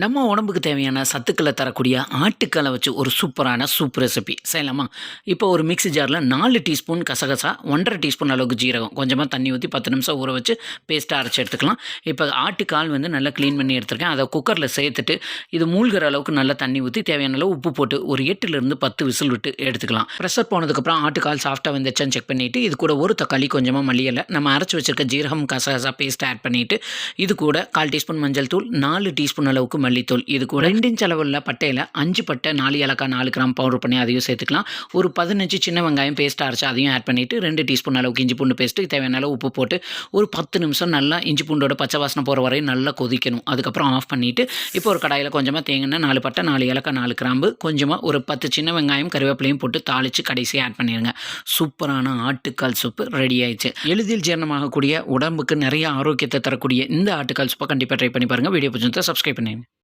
நம்ம உடம்புக்கு தேவையான சத்துக்கள தரக்கூடிய ஆட்டுக்கால வச்சு ஒரு சூப்பரான சூப் ரெசிபி செய்யலாமா? இப்போ ஒரு மிக்ஸி ஜார்ல 4 டீஸ்பூன் கசகசா, 1 1/2 டீஸ்பூன் அளவுக்கு ஜீரகம், கொஞ்சமா தண்ணி ஊத்தி 10 நிமிஷம் ஊற வச்சு பேஸ்ட்டா அரைச்சு எடுத்துக்கலாம். இப்போ ஆட்டுக்கால் வந்து நல்லா கிளீன் பண்ணி எடுத்துருக்கேன். அத குக்கர்ல சேர்த்துட்டு, இது மூழ்குற அளவுக்கு நல்லா தண்ணி ஊத்தி, தேவையான அளவு உப்பு போட்டு ஒரு 8லிருந்து 10 விசில் விட்டு எடுத்துக்கலாம். ப்ரெஷர் போனதுக்கப்புறம் ஆட்டுக்கால் சாஃப்ட்டா வெந்துருச்சான்னு செக் பண்ணிட்டு, இது கூட ஒரு தக்காளி, கொஞ்சமா மல்லி இல, நம்ம அரைச்சு வச்சிருக்க ஜீரகம், கசகசா பேஸ்ட் ஆட் பண்ணிட்டு, இது கூட 1/4 டீஸ்பூன் மஞ்சள் தூள், 4 டீஸ்பூன் அளவுக்கு மல்லித்தூள், இது கூட 2 இன்ச் அளவுள்ள பட்டையில 5 பட்டை, 4 ஏலக்காய், 4 கிராம் பவுடர் பண்ணி அதையும் சேர்த்துக்கலாம். ஒரு 15 சின்ன வெங்காயம் பேஸ்ட்டா அரைச்சு அதையும் ஆட் பண்ணிட்டு 2 டீஸ்பூன் அளவுக்கு இஞ்சி பூண்டு பேஸ்ட், தேவையான அளவு உப்பு போட்டு ஒரு 10 நிமிஷம் நல்லா இஞ்சி பூண்டோட பச்சை வாசனை போகிற வரையும் நல்லா கொதிக்கணும். அதுக்கப்புறம் ஆஃப் பண்ணிட்டு, இப்போ ஒரு கடாயில் கொஞ்சமாக தேங்காய், 4 பட்டை, 4 ஏலக்காய், 4 கிராம்பு, கொஞ்சமாக ஒரு 10 சின்ன வெங்காயம், கருவேப்பிலையும் போட்டு தாளித்து கடைசியாக ஆட் பண்ணிடுங்க. சூப்பரான ஆட்டுக்கால் சூப்பு ரெடி ஆயிடுச்சு. எளிதில் ஜீரணமாகக்கூடிய, உடம்புக்கு நிறைய ஆரோக்கியத்தை தரக்கூடிய இந்த ஆட்டுக்கால் சூப்பை கண்டிப்பாக ட்ரை பண்ணி பாருங்கள். வீடியோ பிடிச்சிருந்தா சப்ஸ்கிரைப் பண்ணுங்க.